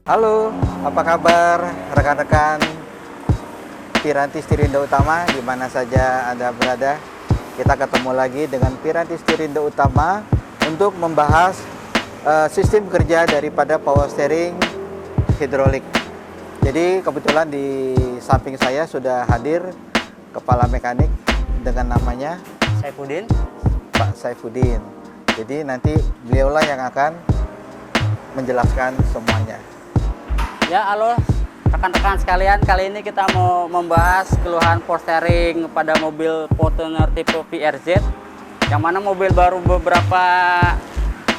Halo, apa kabar rekan-rekan Piranti Setirinda Utama di mana saja Anda berada? Kita ketemu lagi dengan Piranti Setirinda Utama untuk membahas sistem kerja daripada power steering hidrolik. Jadi kebetulan di samping saya sudah hadir kepala mekanik dengan namanya Saifuddin. Pak Saifuddin. Jadi nanti beliaulah yang akan menjelaskan semuanya. Ya, halo rekan-rekan sekalian, kali ini kita mau membahas keluhan power steering pada mobil Fortuner tipe VRZ, yang mana mobil baru beberapa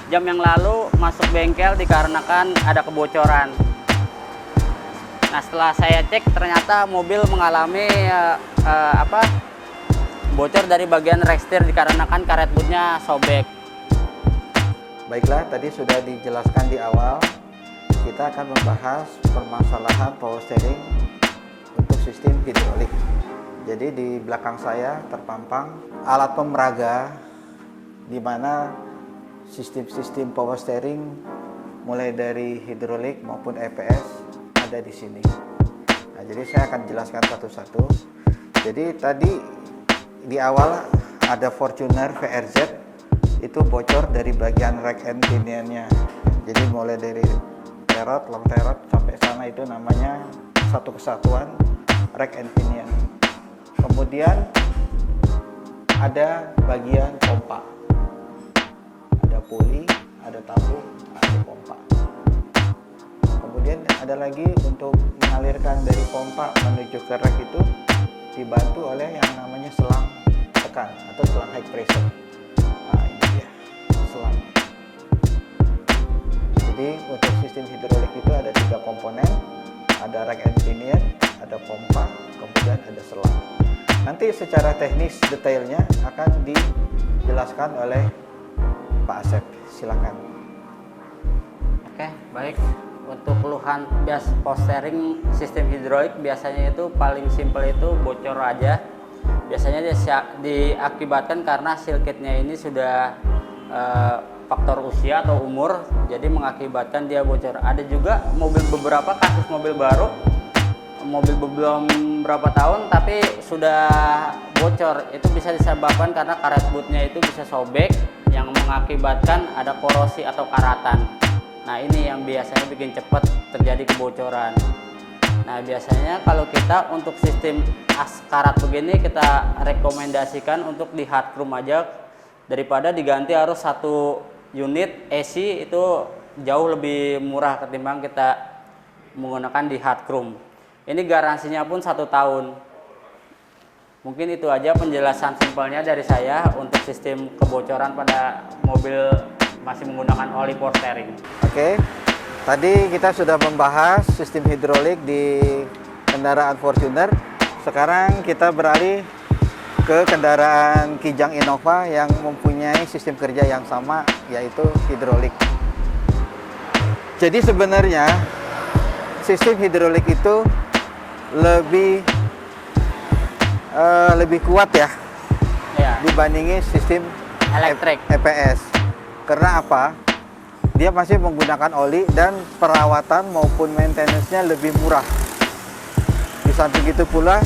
jam yang lalu masuk bengkel dikarenakan ada kebocoran. Nah, setelah saya cek ternyata mobil mengalami bocor dari bagian rack steer dikarenakan karet bootnya sobek. Baiklah, tadi sudah dijelaskan di awal. Kita akan membahas permasalahan power steering untuk sistem hidrolik. Jadi di belakang saya terpampang alat pemeraga di mana sistem-sistem power steering mulai dari hidrolik maupun EPS ada di sini. Nah, jadi saya akan jelaskan satu-satu. Jadi tadi di awal ada Fortuner VRZ itu bocor dari bagian rack and pinion-nya. Jadi mulai dari terot, long terot sampai sana itu namanya satu kesatuan rack and pinion. Kemudian ada bagian pompa, ada puli, ada tabung, ada pompa. Kemudian ada lagi untuk mengalirkan dari pompa menuju ke rack itu dibantu oleh yang namanya selang tekan atau selang high pressure. Nah, ini dia selang. Jadi untuk sistem hidrolik itu ada 3 komponen, ada rack and pinion, ada pompa, kemudian ada selang. Nanti secara teknis detailnya akan dijelaskan oleh Pak Asep. Silakan. Oke, baik. Untuk keluhan power steering sistem hidrolik biasanya itu paling simpel itu bocor aja. Biasanya dia diakibatkan karena sirkuitnya ini sudah faktor usia atau umur, jadi mengakibatkan dia bocor. Ada juga beberapa kasus mobil baru, mobil belum berapa tahun tapi sudah bocor. Itu bisa disebabkan karena karet bootnya itu bisa sobek yang mengakibatkan ada korosi atau karatan. Nah, ini yang biasanya bikin cepat terjadi kebocoran. Nah, biasanya kalau kita untuk sistem karat begini kita rekomendasikan untuk di hard chrome aja daripada diganti harus satu unit AC, itu jauh lebih murah ketimbang kita menggunakan di hard chrome. Ini garansinya pun 1 tahun. Mungkin itu aja penjelasan simpelnya dari saya untuk sistem kebocoran pada mobil masih menggunakan oli power steering. Oke, tadi kita sudah membahas sistem hidrolik di kendaraan Fortuner. Sekarang kita beralih ke kendaraan Kijang Innova yang mempunyai sistem kerja yang sama, yaitu hidrolik. Jadi sebenarnya sistem hidrolik itu lebih kuat ya, dibandingin sistem elektrik EPS. Karena apa? Dia masih menggunakan oli dan perawatan maupun maintenance-nya lebih murah. Di samping itu pula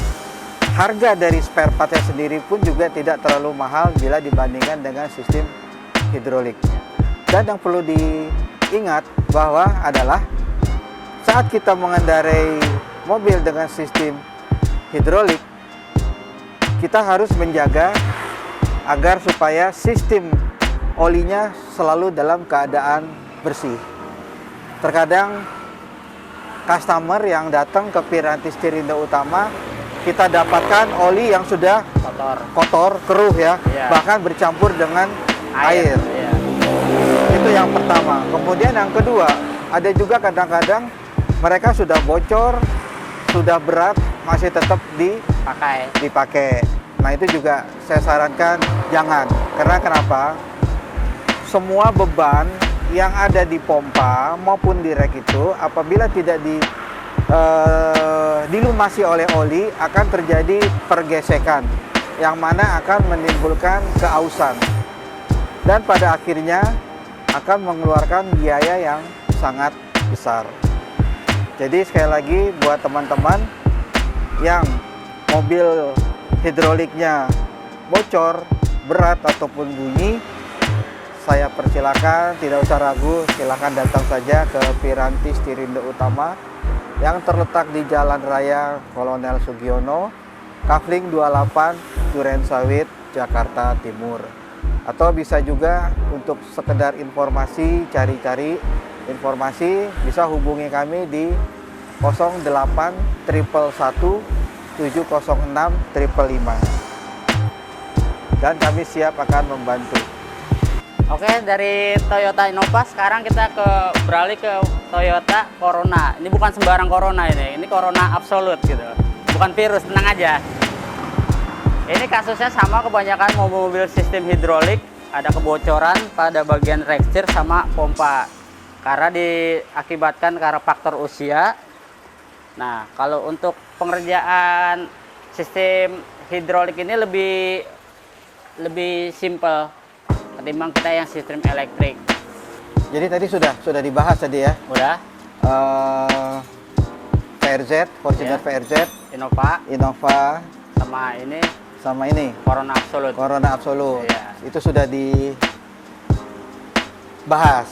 harga dari spare part-nya sendiri pun juga tidak terlalu mahal bila dibandingkan dengan sistem hidrolik. Dan yang perlu diingat bahwa adalah saat kita mengendarai mobil dengan sistem hidrolik, kita harus menjaga agar supaya sistem olinya selalu dalam keadaan bersih. Terkadang customer yang datang ke Piranti Setirinda Utama, kita dapatkan oli yang sudah kotor, keruh ya, bahkan bercampur dengan air. Itu yang pertama. Kemudian yang kedua, ada juga kadang-kadang mereka sudah bocor, sudah berat, masih tetap dipakai. Nah, itu juga saya sarankan jangan. Karena kenapa? Semua beban yang ada di pompa maupun di rek itu apabila tidak dilumasi oleh oli akan terjadi pergesekan yang mana akan menimbulkan keausan dan pada akhirnya akan mengeluarkan biaya yang sangat besar. Jadi sekali lagi buat teman-teman yang mobil hidroliknya bocor, berat ataupun bunyi, saya persilakan, tidak usah ragu, silakan datang saja ke Piranti Stirindo Utama yang terletak di Jalan Raya Kolonel Sugiono, Kafling 28, Duren Sawit, Jakarta Timur. Atau bisa juga untuk sekedar informasi, cari-cari informasi, bisa hubungi kami di 08 111 706 555. Dan kami siap akan membantu. Oke, dari Toyota Innova sekarang kita beralih ke Toyota Corona. Ini bukan sembarang Corona ini Corona Absolute gitu. Bukan virus, tenang aja. Ini kasusnya sama, kebanyakan mobil-mobil sistem hidrolik ada kebocoran pada bagian reksir sama pompa. Karena diakibatkan karena faktor usia. Nah, kalau untuk pengerjaan sistem hidrolik ini lebih simple ketimbang kita yang sistem elektrik. Jadi tadi sudah dibahas tadi ya. Udah. VRZ, Fortuner Ya. VRZ, Innova sama ini Corona Absolute. Corona Absolute. Iya. Itu sudah dibahas.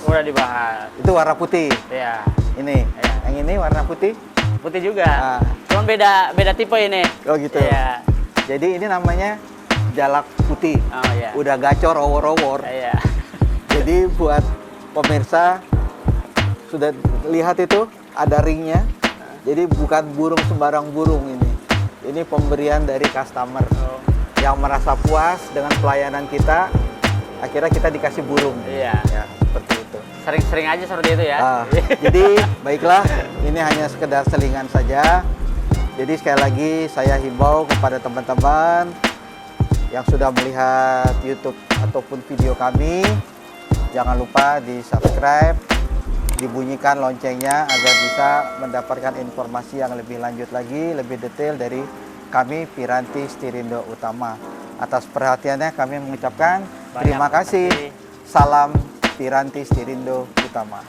Udah dibahas. Itu warna putih. Ya. Ini. Iya. Yang ini warna putih. Putih juga. Ah. Cuman beda tipe ini. Oh gitu. Iya. Jadi ini namanya jalak putih. Oh iya. Udah gacor owor-owor. Iya. Jadi buat pemirsa sudah lihat itu ada ringnya. Jadi bukan burung sembarang burung ini. Ini pemberian dari customer yang merasa puas dengan pelayanan kita. Akhirnya kita dikasih burung. Iya. Ya, seperti itu. Sering-sering aja seperti itu ya. Jadi baiklah, ini hanya sekedar selingan saja. Jadi sekali lagi saya himbau kepada teman-teman yang sudah melihat YouTube ataupun video kami, jangan lupa di subscribe, dibunyikan loncengnya agar bisa mendapatkan informasi yang lebih lanjut lagi, lebih detail dari kami Piranti Stirindo Utama. Atas perhatiannya kami mengucapkan terima kasih. Salam Piranti Stirindo Utama.